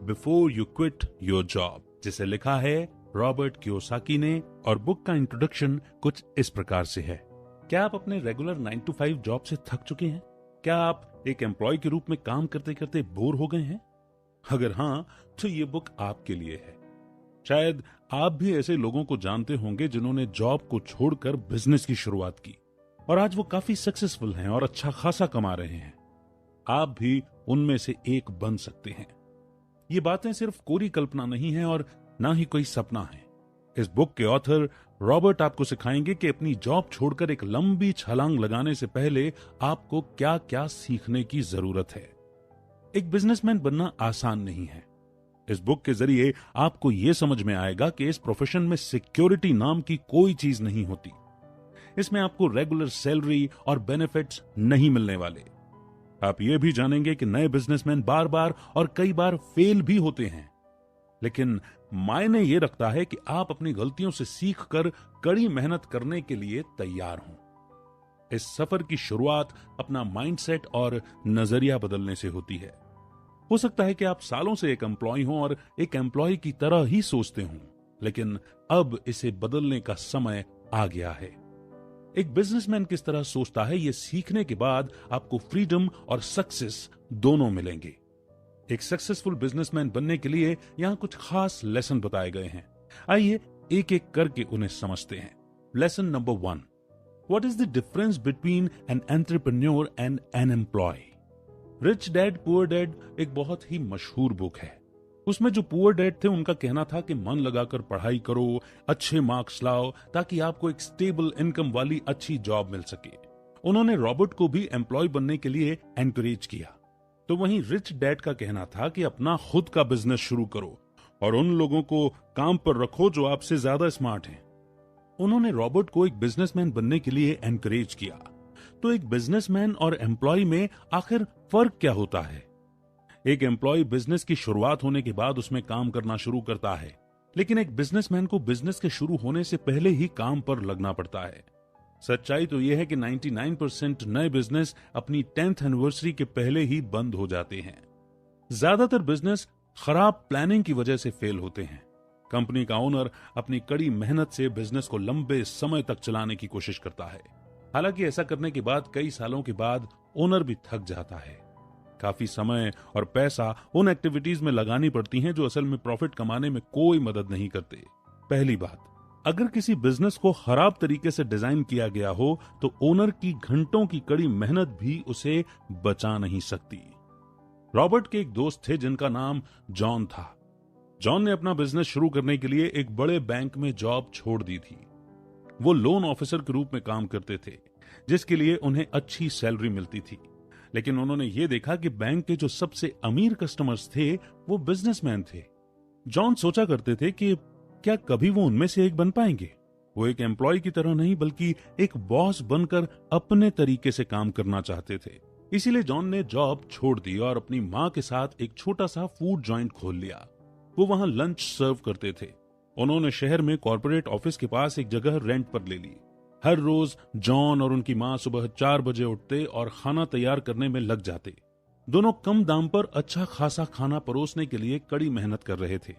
Before you quit your job, जिसे लिखा है रॉबर्ट कियोसाकी ने, और बुक का इंट्रोडक्शन कुछ इस प्रकार से है। क्या आप अपने रेगुलर 9 to 5 जॉब से थक चुके हैं? क्या आप एक एम्प्लॉय के रूप में काम करते करते बोर हो गए हैं? अगर हाँ, तो ये बुक आपके लिए है। शायद आप भी ऐसे लोगों को जानते होंगे जिन्होंने जॉब को छोड़कर बिजनेस की शुरुआत की और आज वो काफी सक्सेसफुल हैं और अच्छा खासा कमा रहे हैं। आप भी उनमें से एक बन सकते हैं। ये बातें सिर्फ कोरी कल्पना नहीं है और ना ही कोई सपना है। इस बुक के ऑथर रॉबर्ट आपको सिखाएंगे कि अपनी जॉब छोड़कर एक लंबी छलांग लगाने से पहले आपको क्या क्या सीखने की जरूरत है। एक बिजनेसमैन बनना आसान नहीं है। इस बुक के जरिए आपको यह समझ में आएगा कि इस प्रोफेशन में सिक्योरिटी नाम की कोई चीज नहीं होती। इसमें आपको रेगुलर सैलरी और बेनिफिट्स नहीं मिलने वाले। आप यह भी जानेंगे कि नए बिजनेसमैन बार बार और कई बार फेल भी होते हैं, लेकिन मायने यह रखता है कि आप अपनी गलतियों से सीखकर कड़ी मेहनत करने के लिए तैयार हों। इस सफर की शुरुआत अपना माइंडसेट और नजरिया बदलने से होती है। हो सकता है कि आप सालों से एक एम्प्लॉय हों और एक एम्प्लॉय की तरह ही सोचते हों, लेकिन अब इसे बदलने का समय आ गया है। एक बिजनेसमैन किस तरह सोचता है, यह सीखने के बाद आपको फ्रीडम और सक्सेस दोनों मिलेंगे। एक सक्सेसफुल बिजनेसमैन बनने के लिए यहां कुछ खास लेसन बताए गए हैं। आइए एक एक करके उन्हें समझते हैं। Lesson number 1, what is the difference between an entrepreneur and an employee? Rich dad poor dad एक बहुत ही मशहूर बुक है। उसमें जो पुअर डैड थे उनका कहना था कि मन लगाकर पढ़ाई करो, अच्छे मार्क्स लाओ, ताकि आपको एक स्टेबल इनकम वाली अच्छी जॉब मिल सके। उन्होंने रॉबर्ट को भी एम्प्लॉय बनने के लिए एनकरेज किया। तो वहीं रिच डैड का कहना था कि अपना खुद का बिजनेस शुरू करो और उन लोगों को काम पर रखो जो आपसे ज्यादा स्मार्ट हैं। उन्होंने रॉबर्ट को एक बिजनेसमैन बनने के लिए एनकरेज किया। तो एक बिजनेसमैन और एम्प्लॉय में आखिर फर्क क्या होता है? एक एम्प्लॉय बिजनेस की शुरुआत होने के बाद उसमें काम करना शुरू करता है, लेकिन एक बिजनेसमैन को बिजनेस के शुरू होने से पहले ही काम पर लगना पड़ता है। सच्चाई तो यह है कि 99% नए बिजनेस अपनी 10th एनिवर्सरी के पहले ही बंद हो जाते हैं। ज्यादातर बिजनेस खराब प्लानिंग की वजह से फेल होते हैं। कंपनी का ओनर अपनी कड़ी मेहनत से बिजनेस को लंबे समय तक चलाने की कोशिश करता है। हालांकि ऐसा करने के बाद कई सालों के बाद ओनर भी थक जाता है। काफी समय और पैसा उन एक्टिविटीज में लगानी पड़ती हैं जो असल में प्रॉफिट कमाने में कोई मदद नहीं करते। पहली बात, अगर किसी बिजनेस को खराब तरीके से डिजाइन किया गया हो तो ओनर की घंटों की कड़ी मेहनत भी उसे बचा नहीं सकती। रॉबर्ट के एक दोस्त थे जिनका नाम जॉन था। जॉन ने अपना बिजनेस शुरू करने के लिए एक बड़े बैंक में जॉब छोड़ दी थी। वो लोन ऑफिसर के रूप में काम करते थे, जिसके लिए उन्हें अच्छी सैलरी मिलती थी। लेकिन उन्होंने ये देखा कि बैंक के जो सबसे अमीर कस्टमर्स थे वो बिजनेसमैन थे। जॉन सोचा करते थे कि क्या कभी वो उनमें से एक बन पाएंगे। वो एक एम्प्लॉय की तरह नहीं बल्कि एक बॉस बनकर अपने तरीके से काम करना चाहते थे। इसीलिए जॉन ने जॉब छोड़ दी और अपनी मां के साथ एक छोटा सा फूड जॉइंट खोल लिया। वो वहां लंच सर्व करते थे। उन्होंने शहर में कॉर्पोरेट ऑफिस के पास एक जगह रेंट पर ले ली। हर रोज जॉन और उनकी मां सुबह 4 बजे उठते और खाना तैयार करने में लग जाते। दोनों कम दाम पर अच्छा खासा खाना परोसने के लिए कड़ी मेहनत कर रहे थे।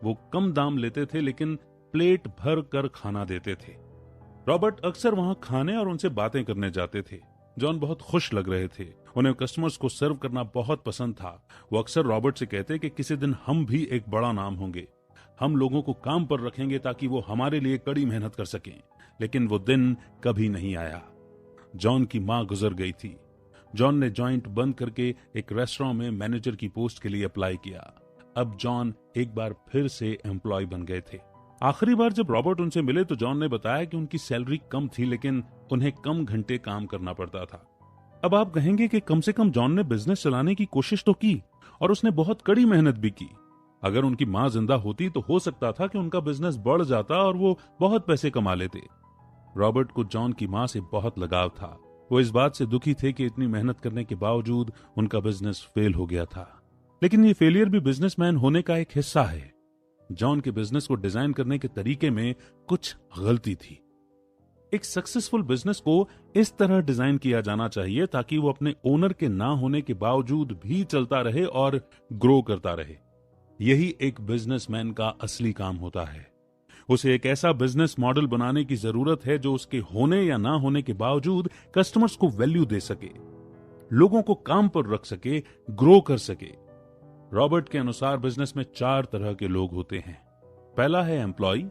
वो कम दाम लेते थे लेकिन प्लेट भर कर खाना देते थे। रॉबर्ट अक्सर वहां खाने और उनसे बातें करने जाते थे। जॉन बहुत खुश लग रहे थे। उन्हें कस्टमर्स को सर्व करना बहुत पसंद था। वो अक्सर रॉबर्ट से कहते कि किसी दिन हम भी एक बड़ा नाम होंगे। हम लोगों को काम पर रखेंगे ताकि वो हमारे लिए कड़ी मेहनत कर सकें। लेकिन वो दिन कभी नहीं आया। जॉन की मां गुजर गई थी। जॉन ने जॉइंट बंद करके एक रेस्टोरेंट में मैनेजर की पोस्ट के लिए अप्लाई किया। अब जॉन एक बार फिर से एम्प्लॉय बन गए थे। आखिरी बार जब रॉबर्ट उनसे मिले तो जॉन ने बताया कि उनकी सैलरी कम थी लेकिन उन्हें कम घंटे काम करना पड़ता था। अब आप कहेंगे कि कम से कम जॉन ने बिजनेस चलाने की कोशिश तो की और उसने बहुत कड़ी मेहनत भी की। अगर उनकी मां जिंदा होती तो हो सकता था कि उनका बिजनेस बढ़ जाता और वो बहुत पैसे कमा लेते। रॉबर्ट को जॉन की मां से बहुत लगाव था। वो इस बात से दुखी थे कि इतनी मेहनत करने के बावजूद उनका बिजनेस फेल हो गया था। लेकिन ये फेलियर भी बिजनेसमैन होने का एक हिस्सा है। जॉन के बिजनेस को डिजाइन करने के तरीके में कुछ गलती थी। एक सक्सेसफुल बिजनेस को इस तरह डिजाइन किया जाना चाहिए ताकि वो अपने ओनर के ना होने के बावजूद भी चलता रहे और ग्रो करता रहे। यही एक बिजनेसमैन का असली काम होता है। उसे एक ऐसा बिजनेस मॉडल बनाने की जरूरत है जो उसके होने या ना होने के बावजूद कस्टमर्स को वैल्यू दे सके, लोगों को काम पर रख सके, ग्रो कर सके। रॉबर्ट के अनुसार बिजनेस में 4 तरह के लोग होते हैं। पहला है एम्प्लॉय,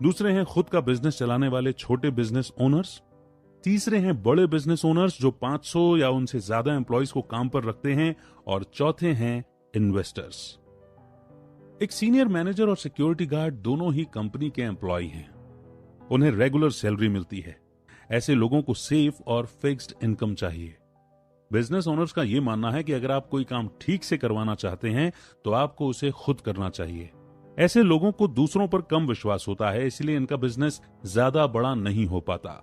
दूसरे हैं खुद का बिजनेस चलाने वाले छोटे बिजनेस ओनर्स, तीसरे हैं बड़े बिजनेस ओनर्स जो 500 या उनसे ज्यादा एम्प्लॉयज को काम पर रखते हैं, और चौथे हैं इन्वेस्टर्स। एक सीनियर मैनेजर और सिक्योरिटी गार्ड दोनों ही कंपनी के एम्प्लॉय हैं। उन्हें रेगुलर सैलरी मिलती है। ऐसे लोगों को सेफ और फिक्स्ड इनकम चाहिए। बिजनेस ओनर्स का यह मानना है कि अगर आप कोई काम ठीक से करवाना चाहते हैं तो आपको उसे खुद करना चाहिए। ऐसे लोगों को दूसरों पर कम विश्वास होता है, इसलिए इनका बिजनेस ज्यादा बड़ा नहीं हो पाता।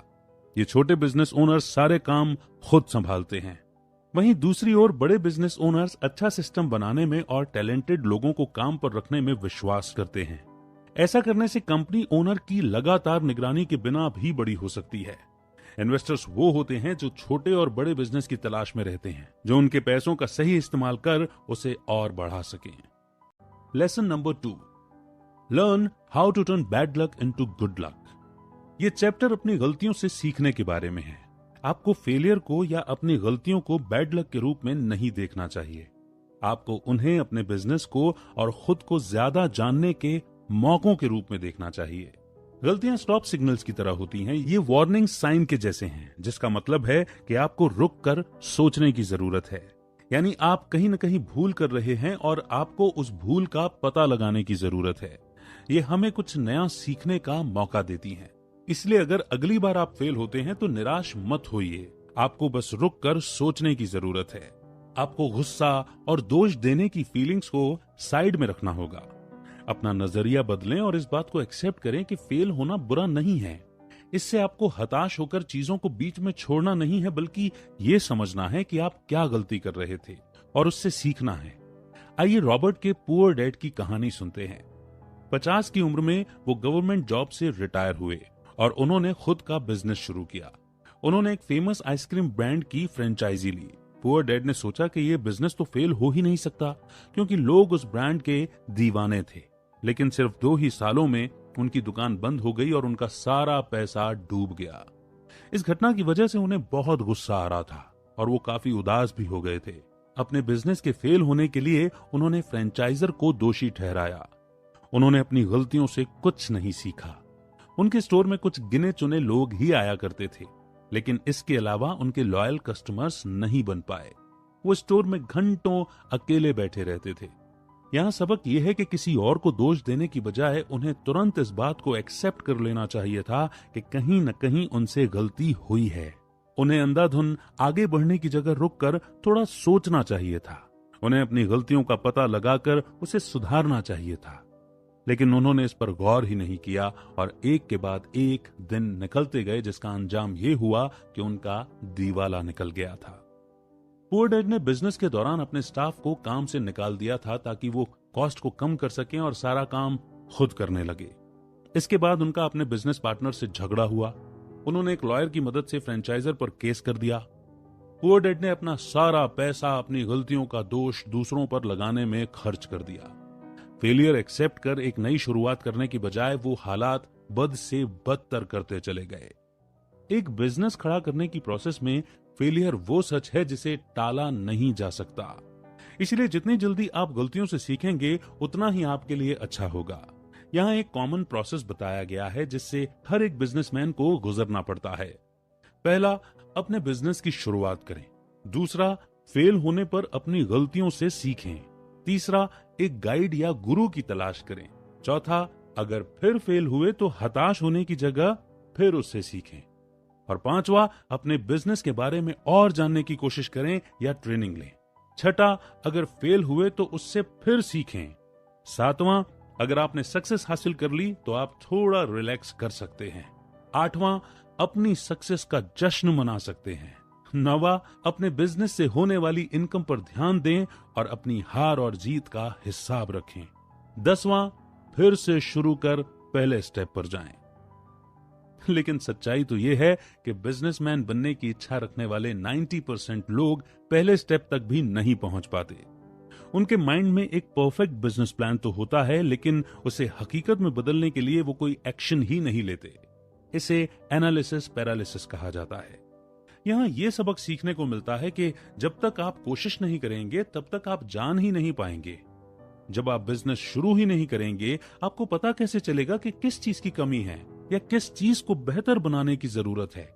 ये छोटे बिजनेस ओनर्स सारे काम खुद संभालते हैं। वहीं दूसरी ओर बड़े बिजनेस ओनर्स अच्छा सिस्टम बनाने में और टैलेंटेड लोगों को काम पर रखने में विश्वास करते हैं। ऐसा करने से कंपनी ओनर की लगातार निगरानी के बिना भी बड़ी हो सकती है। इन्वेस्टर्स वो होते हैं जो छोटे और बड़े बिजनेस की तलाश में रहते हैं, जो उनके पैसों का सही इस्तेमाल कर उसे और बढ़ा सकें। Lesson number 2, learn how to turn bad luck into good luck. ये चैप्टर अपनी गलतियों से सीखने के बारे में है। आपको फेलियर को या अपनी गलतियों को बैड लक के रूप में नहीं देखना चाहिए। आपको उन्हें अपने बिजनेस को और खुद को ज्यादा जानने के मौकों के रूप में देखना चाहिए। गलतियां स्टॉप सिग्नल्स की तरह होती हैं। ये वार्निंग साइन के जैसे हैं, जिसका मतलब है कि आपको रुक कर सोचने की जरूरत है। यानी आप कहीं न कहीं भूल कर रहे हैं और आपको उस भूल का पता लगाने की जरूरत है। ये हमें कुछ नया सीखने का मौका देती हैं। इसलिए अगर अगली बार आप फेल होते हैं तो निराश मत होइए। आपको बस रुक कर सोचने की जरूरत है। आपको गुस्सा और दोष देने की फीलिंग्स को साइड में रखना होगा। अपना नजरिया बदलें और इस बात को एक्सेप्ट करें कि फेल होना बुरा नहीं है। इससे आपको हताश होकर चीजों को बीच में छोड़ना नहीं है, बल्कि ये समझना है कि आप क्या गलती कर रहे थे और उससे सीखना है। आइए रॉबर्ट के पुअर डैड की कहानी सुनते हैं। 50 की उम्र में वो गवर्नमेंट जॉब से रिटायर हुए और उन्होंने खुद का बिजनेस शुरू किया। उन्होंने एक फेमस आइसक्रीम ब्रांड की फ्रेंचाइजी ली। पुअर डैड ने सोचा कि ये बिजनेस तो फेल हो ही नहीं सकता, क्योंकि लोग उस ब्रांड के दीवाने थे। लेकिन सिर्फ 2 ही सालों में उनकी दुकान बंद हो गई और उनका सारा पैसा डूब गया। इस घटना की वजह से उन्हें बहुत गुस्सा आ रहा था और वो काफी उदास भी हो गए थे। अपने बिजनेस के फेल होने के लिए उन्होंने फ्रेंचाइजर को दोषी ठहराया। उन्होंने अपनी गलतियों से कुछ नहीं सीखा। उनके स्टोर में कुछ गिने चुने लोग ही आया करते थे, लेकिन इसके अलावा उनके लॉयल कस्टमर्स नहीं बन पाए। वो स्टोर में घंटों अकेले बैठे रहते थे। यहाँ सबक यह है कि किसी और को दोष देने की बजाय उन्हें तुरंत इस बात को एक्सेप्ट कर लेना चाहिए था कि कहीं न कहीं उनसे गलती हुई है। उन्हें अंधाधुन आगे बढ़ने की जगह रुककर थोड़ा सोचना चाहिए था। उन्हें अपनी गलतियों का पता लगाकर उसे सुधारना चाहिए था। लेकिन उन्होंने इस पर गौर ही नहीं किया और एक के बाद एक दिन निकलते गए, जिसका अंजाम ये हुआ कि उनका दीवाला निकल गया था। पुअर डैड ने बिजनेस के दौरान अपने स्टाफ को काम से निकाल दिया था ताकि वो कॉस्ट को कम कर सकें और सारा काम खुद करने लगे। इसके बाद उनका अपने बिजनेस पार्टनर से झगड़ा हुआ। उन्होंने एक लॉयर की मदद से फ्रेंचाइजर पर केस कर दिया। पुअर डैड ने अपना सारा पैसा अपनी गलतियों का दोष दूसरों पर लगाने में खर्च कर दिया। फेलियर एक्सेप्ट कर एक नई शुरुआत करने की बजाय वो हालात बद से बदतर करते चले गए। एक बिजनेस खड़ा करने की प्रोसेस में फेलियर वो सच है जिसे टाला नहीं जा सकता। इसलिए जितनी जल्दी आप गलतियों से सीखेंगे उतना ही आपके लिए अच्छा होगा। यहाँ एक कॉमन प्रोसेस बताया गया है जिससे हर एक बिजनेसमैन को गुजरना पड़ता है। पहला, अपने बिजनेस की शुरुआत करें। दूसरा, फेल होने पर अपनी गलतियों से सीखें। तीसरा, एक गाइड या गुरु की तलाश करें। चौथा, अगर फिर फेल हुए तो हताश होने की जगह फिर उससे सीखें। और पांचवा, अपने बिजनेस के बारे में और जानने की कोशिश करें या ट्रेनिंग लें। छठा, अगर फेल हुए तो उससे फिर सीखें। सातवां, अगर आपने सक्सेस हासिल कर ली तो आप थोड़ा रिलैक्स कर सकते हैं। आठवां, अपनी सक्सेस का जश्न मना सकते हैं। नौवां, अपने बिजनेस से होने वाली इनकम पर ध्यान दें और अपनी हार और जीत का हिसाब रखें। 10वां, फिर से शुरू कर पहले स्टेप पर जाएं। लेकिन सच्चाई तो यह है कि बिजनेसमैन बनने की इच्छा रखने वाले 90% लोग पहले स्टेप तक भी नहीं पहुंच पाते। उनके माइंड में एक परफेक्ट बिजनेस प्लान तो होता है, लेकिन उसे हकीकत में बदलने के लिए वो कोई एक्शन ही नहीं लेते। इसे एनालिसिस पैरालिसिस कहा जाता है। यहां यह सबक सीखने को मिलता है कि जब तक आप कोशिश नहीं करेंगे तब तक आप जान ही नहीं पाएंगे। जब आप बिजनेस शुरू ही नहीं करेंगे, आपको पता कैसे चलेगा कि किस चीज की कमी है या किस चीज को बेहतर बनाने की जरूरत है।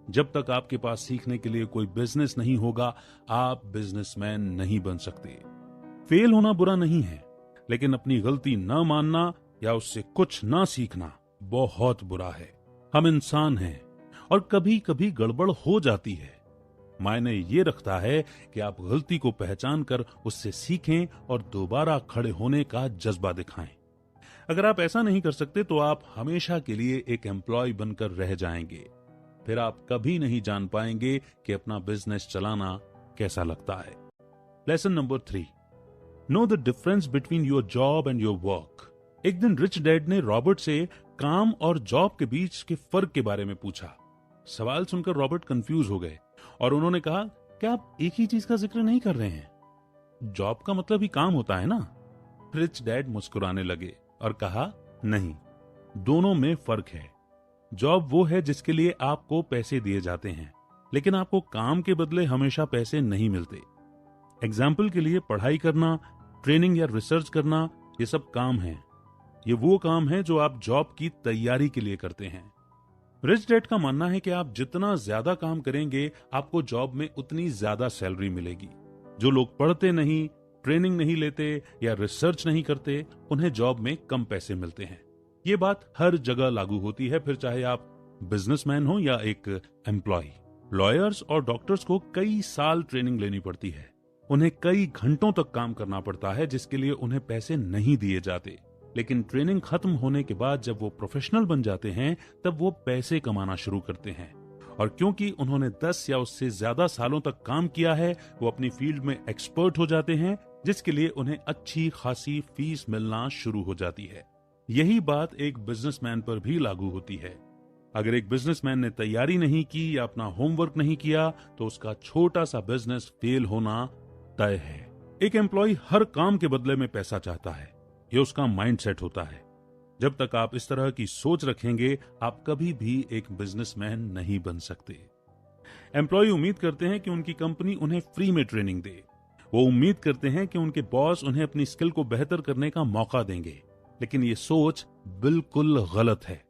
जब तक आपके पास सीखने के लिए कोई बिजनेस नहीं होगा, आप बिजनेसमैन नहीं बन सकते। फेल होना बुरा नहीं है, लेकिन अपनी गलती न मानना या उससे कुछ न सीखना बहुत बुरा है। हम इंसान हैं और कभी कभी गड़बड़ हो जाती है। मायने ये रखता है कि आप गलती को पहचान कर उससे सीखें और दोबारा खड़े होने का जज्बा दिखाएं। अगर आप ऐसा नहीं कर सकते तो आप हमेशा के लिए एक एम्प्लॉय बनकर रह जाएंगे। फिर आप कभी नहीं जान पाएंगे कि अपना बिजनेस चलाना कैसा लगता है। Lesson number 3, know the difference between your job and your work. एक दिन रिच डैड ने रॉबर्ट से काम और जॉब के बीच के फर्क के बारे में पूछा। सवाल सुनकर रॉबर्ट कंफ्यूज हो गए और उन्होंने कहा, क्या आप एक ही चीज का जिक्र नहीं कर रहे हैं? जॉब का मतलब ही काम होता है ना? रिच डैड मुस्कुराने लगे और कहा, नहीं, दोनों में फर्क है। जॉब वो है जिसके लिए आपको पैसे दिए जाते हैं, लेकिन आपको काम के बदले हमेशा पैसे नहीं मिलते। एग्जाम्पल के लिए पढ़ाई करना, ट्रेनिंग या रिसर्च करना, ये सब काम है। ये वो काम है जो आप जॉब की तैयारी के लिए करते हैं। रिच डैड का मानना है कि आप जितना ज्यादा काम करेंगे, आपको जॉब में उतनी ज्यादा सैलरी मिलेगी। जो लोग पढ़ते नहीं, ट्रेनिंग नहीं लेते या रिसर्च नहीं करते, उन्हें जॉब में कम पैसे मिलते हैं। ये बात हर जगह लागू होती है, फिर चाहे आप बिजनेसमैन हो या एक एम्प्लॉय। लॉयर्स और डॉक्टर्स को कई साल ट्रेनिंग लेनी पड़ती है। उन्हें कई घंटों तक काम करना पड़ता है, जिसके लिए उन्हें पैसे नहीं दिए जाते। लेकिन ट्रेनिंग खत्म होने के बाद जब वो प्रोफेशनल बन जाते हैं, तब वो पैसे कमाना शुरू करते हैं। और क्योंकि उन्होंने 10 या उससे ज्यादा सालों तक काम किया है, वो अपनी फील्ड में एक्सपर्ट हो जाते हैं, जिसके लिए उन्हें अच्छी खासी फीस मिलना शुरू हो जाती है। यही बात एक बिजनेसमैन पर भी लागू होती है। अगर एक बिजनेसमैन ने तैयारी नहीं की या अपना होमवर्क नहीं किया, तो उसका छोटा सा बिजनेस फेल होना तय है। एक एम्प्लॉय हर काम के बदले में पैसा चाहता है, ये उसका माइंडसेट होता है। जब तक आप इस तरह की सोच रखेंगे, आप कभी भी एक बिजनेसमैन नहीं बन सकते। एम्प्लॉय उम्मीद करते हैं कि उनकी कंपनी उन्हें फ्री में ट्रेनिंग दे। वो उम्मीद करते हैं कि उनके बॉस उन्हें अपनी स्किल को बेहतर करने का मौका देंगे, लेकिन ये सोच बिल्कुल गलत है।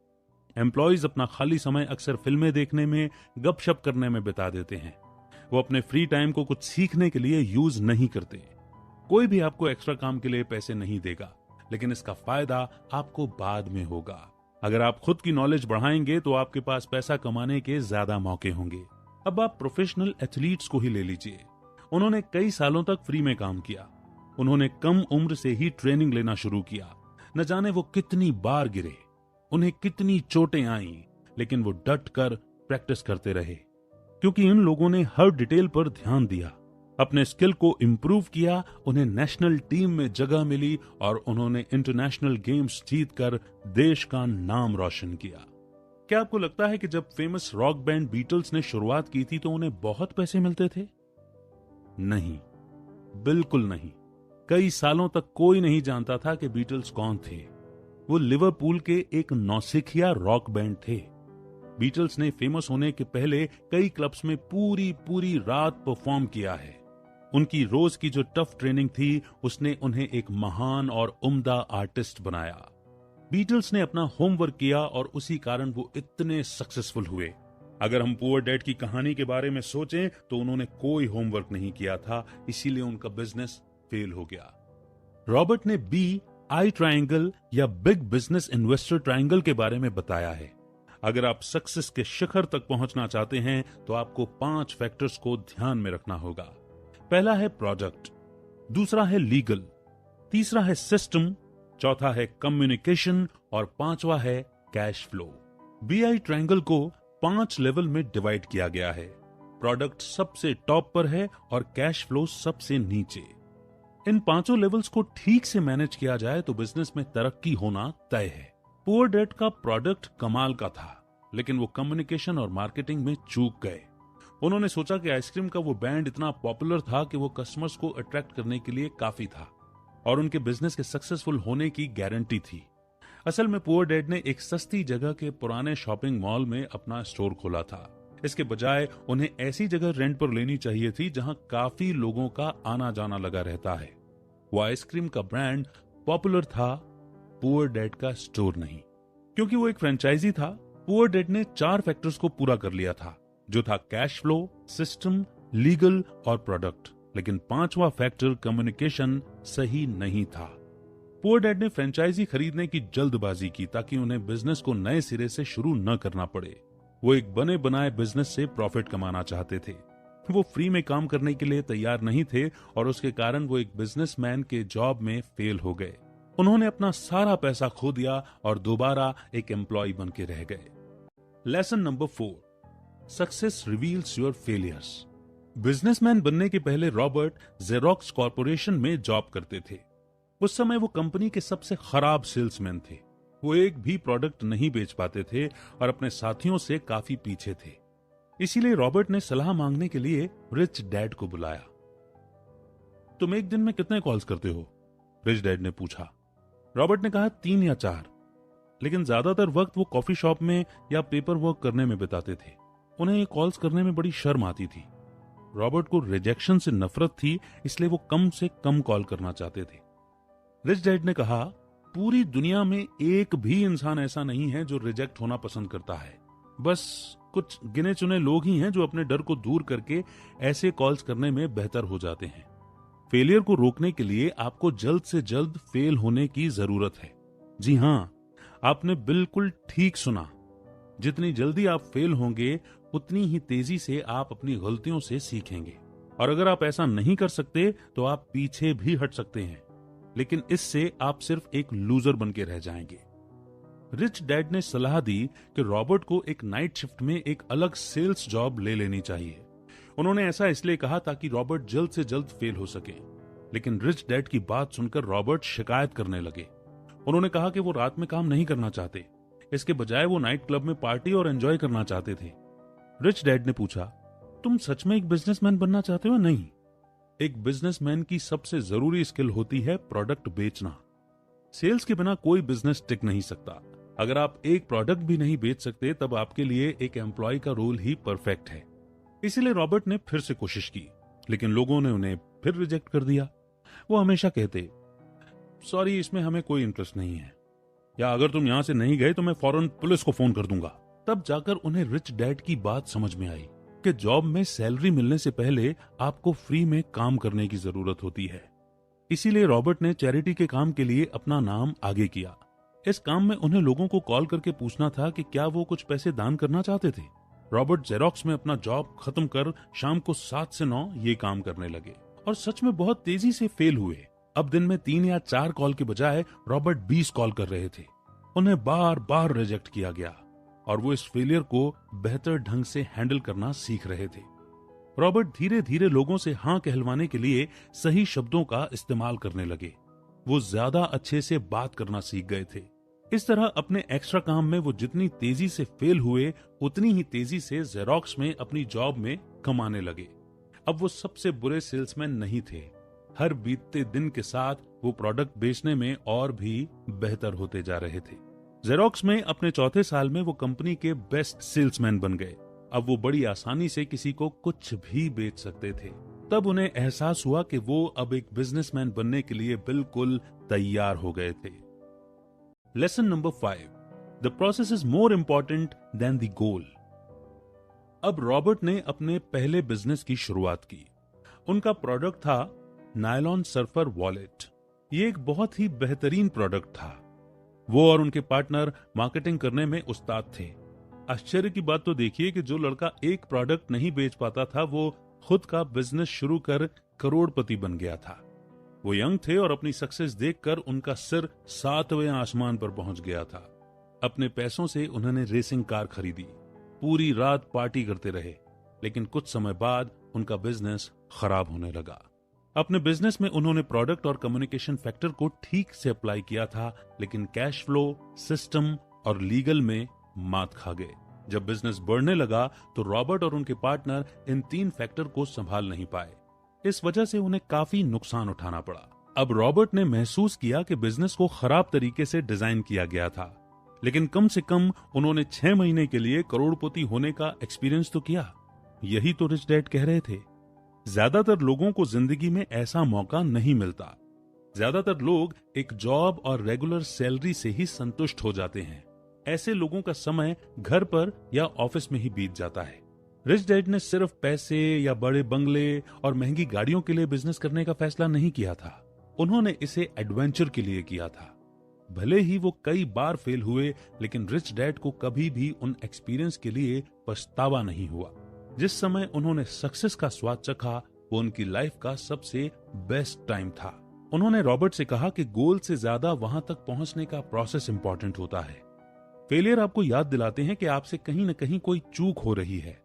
एम्प्लॉयज अपना खाली समय अक्सर फिल्में देखने में, गपशप करने में बिता देते हैं। वो अपने फ्री टाइम को कुछ सीखने के लिए यूज नहीं करते। कोई भी आपको एक्स्ट्रा काम के लिए पैसे नहीं देगा, लेकिन इसका फायदा आपको बाद में होगा। अगर आप खुद की नॉलेज बढ़ाएंगे तो आपके पास पैसा कमाने के ज्यादा मौके होंगे। अब आप प्रोफेशनल एथलीट्स को ही ले लीजिए। उन्होंने कई सालों तक फ्री में काम किया। उन्होंने कम उम्र से ही ट्रेनिंग लेना शुरू किया। न जाने वो कितनी बार गिरे, उन्हें कितनी चोटें आईं, लेकिन वो डट कर प्रैक्टिस करते रहे, क्योंकि इन लोगों ने हर डिटेल पर ध्यान दिया, अपने स्किल को इंप्रूव किया। उन्हें नेशनल टीम में जगह मिली और उन्होंने इंटरनेशनल गेम्स जीतकर देश का नाम रोशन किया। क्या आपको लगता है कि जब फेमस रॉक बैंड बीटल्स ने शुरुआत की थी तो उन्हें बहुत पैसे मिलते थे? नहीं, बिल्कुल नहीं। कई सालों तक कोई नहीं जानता था कि बीटल्स कौन थे। वो लिवरपूल के एक नौसिखिया रॉक बैंड थे। बीटल्स ने फेमस होने के पहले कई क्लब्स में पूरी रात परफॉर्म किया है। उनकी रोज की जो टफ ट्रेनिंग थी, उसने उन्हें एक महान और उम्दा आर्टिस्ट बनाया। बीटल्स ने अपना होमवर्क किया और उसी कारण वो इतने सक्सेसफुल हुए। अगर हम पुअर डैड की कहानी के बारे में सोचें तो उन्होंने कोई होमवर्क नहीं किया था, इसीलिए उनका बिजनेस फेल हो गया। रॉबर्ट ने BI ट्रायंगल या बिग बिजनेस इन्वेस्टर ट्रायंगल के बारे में बताया है। अगर आप सक्सेस के शिखर तक पहुंचना चाहते हैं तो आपको 5 फैक्टर्स को ध्यान में रखना होगा। पहला है प्रोडक्ट, दूसरा है लीगल, तीसरा है सिस्टम, चौथा है कम्युनिकेशन और 5वां है कैश फ्लो। BI ट्रायंगल को 5 लेवल में डिवाइड किया गया है। प्रोडक्ट सबसे टॉप पर है और कैश फ्लो सबसे नीचे। इन 5 लेवल्स को ठीक से मैनेज किया जाए तो बिजनेस में तरक्की होना तय है। पुअर डैड का प्रोडक्ट कमाल का था, लेकिन वो कम्युनिकेशन और मार्केटिंग में चूक गए। उन्होंने सोचा कि आइसक्रीम का वो ब्रांड इतना पॉपुलर था कि वो कस्टमर्स को अट्रैक्ट करने के लिए काफी था और उनके बिजनेस के सक्सेसफुल होने की गारंटी थी। असल में पुअर डैड ने एक सस्ती जगह के पुराने शॉपिंग मॉल में अपना स्टोर खोला था। इसके बजाय उन्हें ऐसी जगह रेंट पर लेनी चाहिए थी जहां काफी लोगों का आना जाना लगा रहता है। वो आइसक्रीम का ब्रांड पॉपुलर था, पुअर डैड का स्टोर नहीं। क्योंकि वो एक फ्रेंचाइजी था, पुअर डैड ने 4 फैक्टर्स को पूरा कर लिया था, जो था कैश फ्लो, सिस्टम, लीगल और प्रोडक्ट। लेकिन 5वां फैक्टर कम्युनिकेशन सही नहीं था। पुअर डैड ने फ्रेंचाइजी खरीदने की जल्दबाजी की ताकि उन्हें बिजनेस को नए सिरे से शुरू न करना पड़े। वो एक बने बनाए बिजनेस से प्रॉफिट कमाना चाहते थे। वो फ्री में काम करने के लिए तैयार नहीं थे और उसके कारण वो एक बिजनेसमैन के जॉब में फेल हो गए। उन्होंने अपना सारा पैसा खो दिया और दोबारा एक एम्प्लॉय बन के रह गए। Lesson number 4, success reveals your failures. Businessman बनने के पहले रॉबर्ट जेरोक्स कॉर्पोरेशन में जॉब करते थे। उस समय वो कंपनी के सबसे खराब सेल्समैन थे। वो एक भी प्रोडक्ट नहीं बेच पाते थे और अपने साथियों से काफी पीछे थे। इसीलिए रॉबर्ट ने सलाह मांगने के लिए रिच डैड को बुलाया। तुम एक दिन में कितने कॉल्स करते हो? रिच डैड ने पूछा। रॉबर्ट ने कहा 3 या 4, लेकिन ज्यादातर वक्त वो कॉफी शॉप में या पेपर वर्क करने में बिताते थे। उन्हें ये कॉल्स करने में बड़ी शर्म आती थी। रॉबर्ट को रिजेक्शन से नफरत थी, इसलिए वो कम से कम कॉल करना चाहते थे। रिच डैड ने कहा, पूरी दुनिया में एक भी इंसान ऐसा नहीं है जो रिजेक्ट होना पसंद करता है। बस कुछ गिने चुने लोग ही हैं जो अपने डर को दूर करके ऐसे कॉल्स करने में बेहतर हो जाते हैं। फेलियर को रोकने के लिए आपको जल्द से जल्द फेल होने की जरूरत है। जी हां, आपने बिल्कुल ठीक सुना। जितनी जल्दी आप फेल होंगे उतनी ही तेजी से आप अपनी गलतियों से सीखेंगे। और अगर आप ऐसा नहीं कर सकते तो आप पीछे भी हट सकते हैं, लेकिन इससे आप सिर्फ एक लूजर बन के रह जाएंगे। रिच डैड ने सलाह दी कि रॉबर्ट को एक नाइट शिफ्ट में एक अलग सेल्स जॉब ले लेनी चाहिए। उन्होंने ऐसा इसलिए कहा ताकि रॉबर्ट जल्द से जल्द फेल हो सके। लेकिन रिच डैड की बात सुनकर रॉबर्ट शिकायत करने लगे। उन्होंने कहा कि वो रात में काम नहीं करना चाहते, इसके बजाय वो नाइट क्लब में पार्टी और एंजॉय करना चाहते थे। रिच डैड ने पूछा, तुम सच में एक बिजनेसमैन बनना चाहते हो? नहीं, एक बिजनेसमैन की सबसे जरूरी स्किल होती है प्रोडक्ट बेचना। सेल्स के बिना कोई बिजनेस टिक नहीं सकता। अगर आप एक प्रोडक्ट भी नहीं बेच सकते तब आपके लिए एक एम्प्लॉय का रोल ही परफेक्ट है। इसीलिए रॉबर्ट ने फिर से कोशिश की, लेकिन लोगों ने उन्हें फिर रिजेक्ट कर दिया। वो हमेशा कहते, सॉरी, इसमें हमें कोई इंटरेस्ट नहीं है, या अगर तुम यहां से नहीं गए तो मैं फौरन पुलिस को फोन कर दूंगा। तब जाकर उन्हें रिच डैड की बात समझ में आई कि जॉब में सैलरी मिलने से पहले आपको फ्री में काम करने की जरूरत होती है। इसीलिए रॉबर्ट ने चैरिटी के काम के लिए अपना नाम आगे किया। इस काम में उन्हें लोगों को कॉल करके पूछना था कि क्या वो कुछ पैसे दान करना चाहते थे। रॉबर्ट जेरोक्स में अपना जॉब खत्म कर शाम को 7 से 9 ये काम करने लगे और सच में बहुत तेजी से फेल हुए। अब दिन में 3 या 4 कॉल के बजाय रॉबर्ट 20 कॉल कर रहे थे। उन्हें बार बार रिजेक्ट किया गया और वो इस फेलियर को बेहतर ढंग से हैंडल करना सीख रहे थे। रॉबर्ट धीरे धीरे लोगों से हाँ कहलवाने के लिए सही शब्दों का इस्तेमाल करने लगे। वो ज्यादा अच्छे से बात करना सीख गए थे। इस तरह अपने एक्स्ट्रा काम में वो जितनी तेजी से फेल हुए उतनी ही तेजी से जेरोक्स में अपनी जॉब में कमाने लगे। अब वो सबसे बुरे सेल्समैन नहीं थे। हर बीतते दिन के साथ वो प्रोडक्ट बेचने में और भी बेहतर होते जा रहे थे। जेरोक्स में अपने 4थे साल में वो कंपनी के बेस्ट सेल्समैन बन गए। अब वो बड़ी आसानी से किसी को कुछ भी बेच सकते थे। तब उन्हें एहसास हुआ कि वो अब एक बिजनेसमैन बनने के लिए बिल्कुल तैयार हो गए थे। Lesson number 5, the process is more important than the goal. अब रॉबर्ट ने अपने पहले बिजनेस की शुरुआत की। उनका प्रोडक्ट था नायलॉन सर्फर वॉलेट। ये एक बहुत ही बेहतरीन प्रोडक्ट था। वो और उनके पार्टनर मार्केटिंग करने में उस्ताद थे। आश्चर्य की बात तो देखिए कि जो लड़का एक प्रोडक्ट नहीं बेच पाता था वो खुद का बिजनेस शुरू कर करोड़पति बन गया था। वो यंग थे और अपनी सक्सेस देखकर उनका सिर 7वें आसमान पर पहुंच गया था। अपने पैसों से उन्होंने रेसिंग कार खरीदी, पूरी रात पार्टी करते रहे, लेकिन कुछ समय बाद उनका बिजनेस खराब होने लगा। अपने बिजनेस में उन्होंने प्रोडक्ट और कम्युनिकेशन फैक्टर को ठीक से अप्लाई किया था, लेकिन कैश फ्लो, सिस्टम और लीगल में मात खा गए। जब बिजनेस बढ़ने लगा तो रॉबर्ट और उनके पार्टनर इन 3 फैक्टर को संभाल नहीं पाए। इस वजह से उन्हें काफी नुकसान उठाना पड़ा। अब रॉबर्ट ने महसूस किया कि बिजनेस को खराब तरीके से डिजाइन किया गया था, लेकिन कम से कम उन्होंने 6 महीने के लिए करोड़पति होने का एक्सपीरियंस तो किया। यही तो रिच डैड कह रहे थे। ज्यादातर लोगों को जिंदगी में ऐसा मौका नहीं मिलता। ज्यादातर लोग एक जॉब और रेगुलर सैलरी से ही संतुष्ट हो जाते हैं। ऐसे लोगों का समय घर पर या ऑफिस में ही बीत जाता है। रिच डैड ने सिर्फ पैसे या बड़े बंगले और महंगी गाड़ियों के लिए बिजनेस करने का फैसला नहीं किया था। उन्होंने इसे एडवेंचर के लिए किया था। भले ही वो कई बार फेल हुए, लेकिन रिच डैड को कभी भी उन एक्सपीरियंस के लिए पछतावा नहीं हुआ। जिस समय उन्होंने सक्सेस का स्वाद चखा वो उनकी लाइफ का सबसे बेस्ट टाइम था। उन्होंने रॉबर्ट से कहा कि गोल से ज्यादा वहां तक पहुंचने का प्रोसेस इंपॉर्टेंट होता है। फेलियर आपको याद दिलाते हैं कि आपसे कहीं न कहीं कोई चूक हो रही है।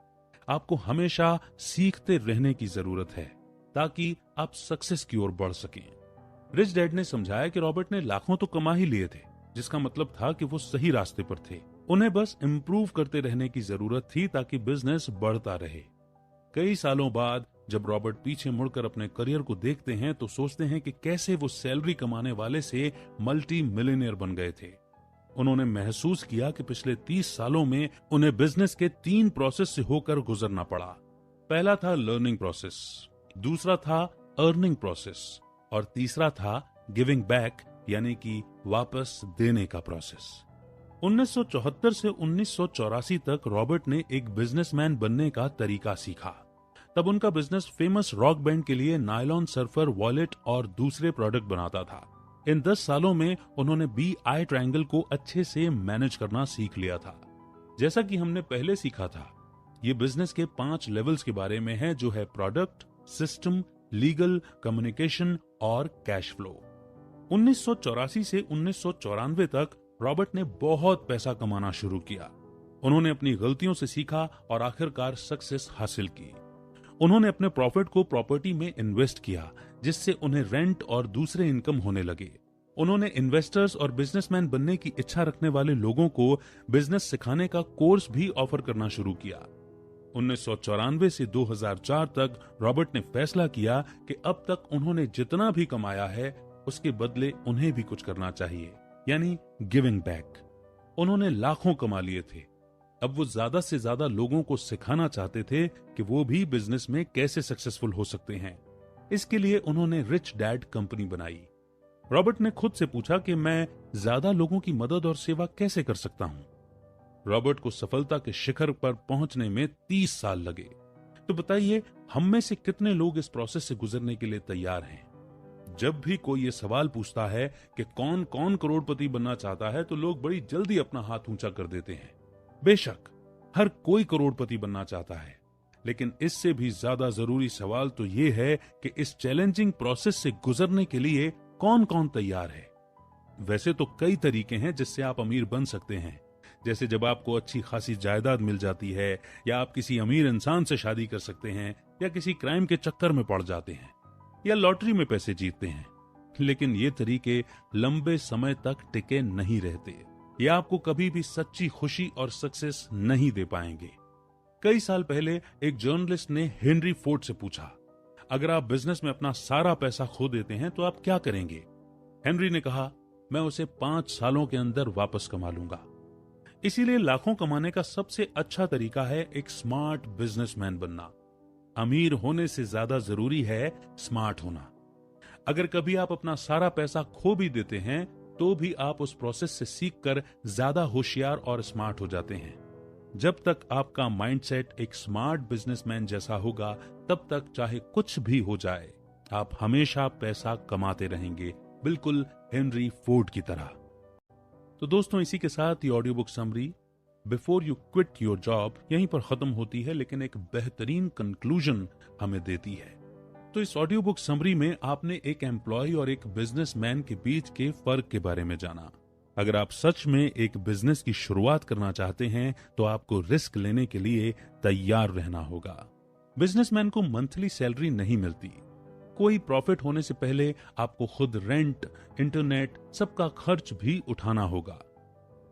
आपको हमेशा सीखते रहने की जरूरत है ताकि आप सक्सेस की ओर बढ़ सकें। रिच डैड ने समझाया कि रॉबर्ट ने लाखों तो कमा ही लिए थे, जिसका मतलब था कि वो सही रास्ते पर थे। उन्हें बस इम्प्रूव करते रहने की जरूरत थी ताकि बिजनेस बढ़ता रहे। कई सालों बाद जब रॉबर्ट पीछे मुड़कर अपने करियर को देखते हैं तो सोचते हैं कि कैसे वो सैलरी कमाने वाले से मल्टी मिलियनियर बन गए थे। उन्होंने महसूस किया कि पिछले 30 सालों में उन्हें बिजनेस के 3 प्रोसेस से होकर गुजरना पड़ा। पहला था लर्निंग प्रोसेस, दूसरा था अर्निंग प्रोसेस और तीसरा था गिविंग बैक यानी कि वापस देने का प्रोसेस। 1974 से 1984 तक रॉबर्ट ने एक बिजनेसमैन बनने का तरीका सीखा। तब उनका बिजनेस फेमस रॉक बैंड के लिए नायलॉन सर्फर वॉलेट और दूसरे प्रोडक्ट बनाता था। इन 10 सालों में उन्होंने BI ट्रायंगल को अच्छे से मैनेज करना सीख लिया था। जैसा कि हमने पहले सीखा था, ये बिजनेस के 5 लेवल्स के बारे में है, जो है प्रोडक्ट, सिस्टम, लीगल, कम्युनिकेशन और कैश फ्लो। 1984 से 1994 तक रॉबर्ट ने बहुत पैसा कमाना शुरू किया। उन्होंने अपनी गलतियों से सीखा और आखिरकार सक्सेस हासिल की। उन्होंने अपने प्रॉफिट को प्रॉपर्टी में इन्वेस्ट किया, जिससे उन्हें रेंट और दूसरे इनकम होने लगे। उन्होंने इन्वेस्टर्स और बिजनेसमैन बनने की इच्छा रखने वाले लोगों को बिजनेस सिखाने का कोर्स भी ऑफर करना शुरू किया। 1994 से 2004 तक रॉबर्ट ने फैसला किया कि अब तक उन्होंने जितना भी कमाया है उसके बदले उन्हें भी कुछ करना चाहिए, यानी गिविंग बैक। उन्होंने लाखों कमा लिए थे। अब वो ज्यादा से ज्यादा लोगों को सिखाना चाहते थे कि वो भी बिजनेस में कैसे सक्सेसफुल हो सकते हैं। इसके लिए उन्होंने रिच डैड कंपनी बनाई। रॉबर्ट ने खुद से पूछा कि मैं ज्यादा लोगों की मदद और सेवा कैसे कर सकता हूं। रॉबर्ट को सफलता के शिखर पर पहुंचने में 30 साल लगे। तो बताइए, हम में से कितने लोग इस प्रोसेस से गुजरने के लिए तैयार हैं? जब भी कोई ये सवाल पूछता है कि कौन कौन करोड़पति बनना चाहता है, तो लोग बड़ी जल्दी अपना हाथ ऊंचा कर देते हैं। बेशक हर कोई करोड़पति बनना चाहता है, लेकिन इससे भी ज्यादा जरूरी सवाल तो ये है कि इस चैलेंजिंग प्रोसेस से गुजरने के लिए कौन कौन तैयार है। वैसे तो कई तरीके हैं जिससे आप अमीर बन सकते हैं, जैसे जब आपको अच्छी खासी जायदाद मिल जाती है, या आप किसी अमीर इंसान से शादी कर सकते हैं, या किसी क्राइम के चक्कर में पड़ जाते हैं, या लॉटरी में पैसे जीतते हैं। लेकिन ये तरीके लंबे समय तक टिके नहीं रहते। ये आपको कभी भी सच्ची खुशी और सक्सेस नहीं दे पाएंगे। कई साल पहले एक जर्नलिस्ट ने हेनरी फोर्ड से पूछा, अगर आप बिजनेस में अपना सारा पैसा खो देते हैं तो आप क्या करेंगे? हेनरी ने कहा, मैं उसे 5 सालों के अंदर वापस कमा लूंगा। इसीलिए लाखों कमाने का सबसे अच्छा तरीका है एक स्मार्ट बिजनेसमैन बनना। अमीर होने से ज्यादा जरूरी है स्मार्ट होना। अगर कभी आप अपना सारा पैसा खो भी देते हैं तो भी आप उस प्रोसेस से सीखकर ज्यादा होशियार और स्मार्ट हो जाते हैं। जब तक आपका माइंडसेट एक स्मार्ट बिजनेसमैन जैसा होगा, तब तक चाहे कुछ भी हो जाए, आप हमेशा पैसा कमाते रहेंगे, बिल्कुल हेनरी फोर्ड की तरह। तो दोस्तों, इसी के साथ ये audio book summary before you quit your job यहीं पर खत्म होती है, लेकिन एक बेहतरीन कंक्लूजन हमें देती है। तो इस ऑडियो बुक समरी में आपने एक एम्प्लॉय और एक बिजनेसमैन के बीच के फर्क के बारे में जाना। अगर आप सच में एक बिजनेस की शुरुआत करना चाहते हैं तो आपको रिस्क लेने के लिए तैयार रहना होगा। बिजनेसमैन को मंथली सैलरी नहीं मिलती। कोई प्रॉफिट होने से पहले आपको खुद रेंट, इंटरनेट, सबका खर्च भी उठाना होगा।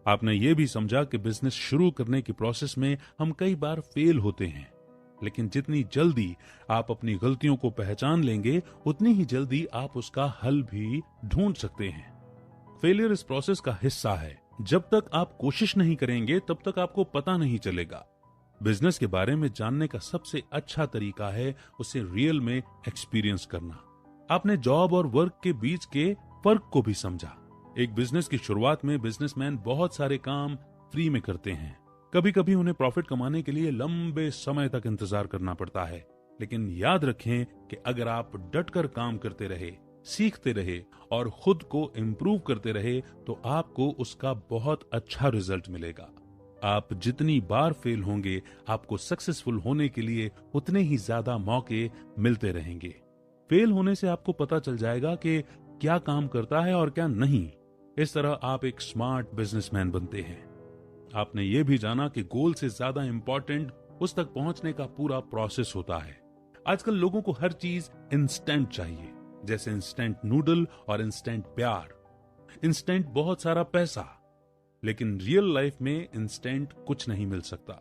आपने ये भी समझा कि बिजनेस शुरू करने की प्रोसेस में हम कई बार फेल होते हैं, लेकिन जितनी जल्दी आप अपनी गलतियों को पहचान लेंगे उतनी ही जल्दी आप उसका हल भी ढूंढ सकते हैं। फेलियर इस प्रोसेस का हिस्सा है। जब तक आप कोशिश नहीं करेंगे तब तक आपको पता नहीं चलेगा। बिजनेस के बारे में जानने का सबसे अच्छा तरीका है उसे रियल में एक्सपीरियंस करना। आपने जॉब और वर्क के बीच के फर्क को भी समझा। एक बिजनेस की शुरुआत में बिजनेसमैन बहुत सारे काम फ्री में करते हैं। कभी कभी उन्हें प्रॉफिट कमाने के लिए लंबे समय तक इंतजार करना पड़ता है, लेकिन याद रखें कि अगर आप डटकर काम करते रहे, सीखते रहे और खुद को इम्प्रूव करते रहे तो आपको उसका बहुत अच्छा रिजल्ट मिलेगा। आप जितनी बार फेल होंगे, आपको सक्सेसफुल होने के लिए उतने ही ज्यादा मौके मिलते रहेंगे। फेल होने से आपको पता चल जाएगा कि क्या काम करता है और क्या नहीं। इस तरह आप एक स्मार्ट बिजनेसमैन बनते हैं। आपने ये भी जाना कि गोल से ज्यादा इंपॉर्टेंट उस तक पहुंचने का पूरा प्रोसेस होता है। आजकल लोगों को हर चीज इंस्टेंट चाहिए, जैसे इंस्टेंट नूडल और इंस्टेंट प्यार, इंस्टेंट बहुत सारा पैसा। लेकिन रियल लाइफ में इंस्टेंट कुछ नहीं मिल सकता,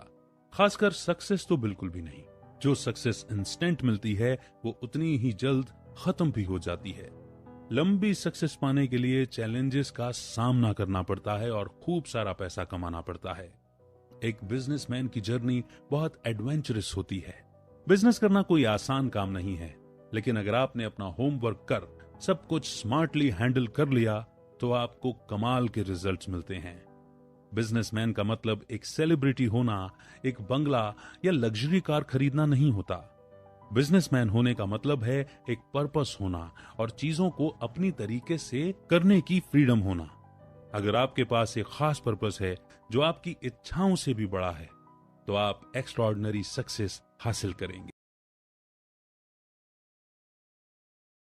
खासकर सक्सेस तो बिल्कुल भी नहीं। जो सक्सेस इंस्टेंट मिलती है वो उतनी ही जल्द खत्म भी हो जाती है। लंबी सक्सेस पाने के लिए चैलेंजेस का सामना करना पड़ता है और खूब सारा पैसा कमाना पड़ता है। एक बिजनेसमैन की जर्नी बहुत एडवेंचरस होती है। बिजनेस करना कोई आसान काम नहीं है, लेकिन अगर आपने अपना होमवर्क कर सब कुछ स्मार्टली हैंडल कर लिया तो आपको कमाल के रिजल्ट्स मिलते हैं। बिजनेसमैन का मतलब एक सेलिब्रिटी होना, एक बंगला या लग्जरी कार खरीदना नहीं होता। बिजनेसमैन होने का मतलब है एक पर्पस होना और चीजों को अपनी तरीके से करने की फ्रीडम होना। अगर आपके पास एक खास पर्पस है जो आपकी इच्छाओं से भी बड़ा है तो आप एक्स्ट्राऑर्डिनरी सक्सेस हासिल करेंगे।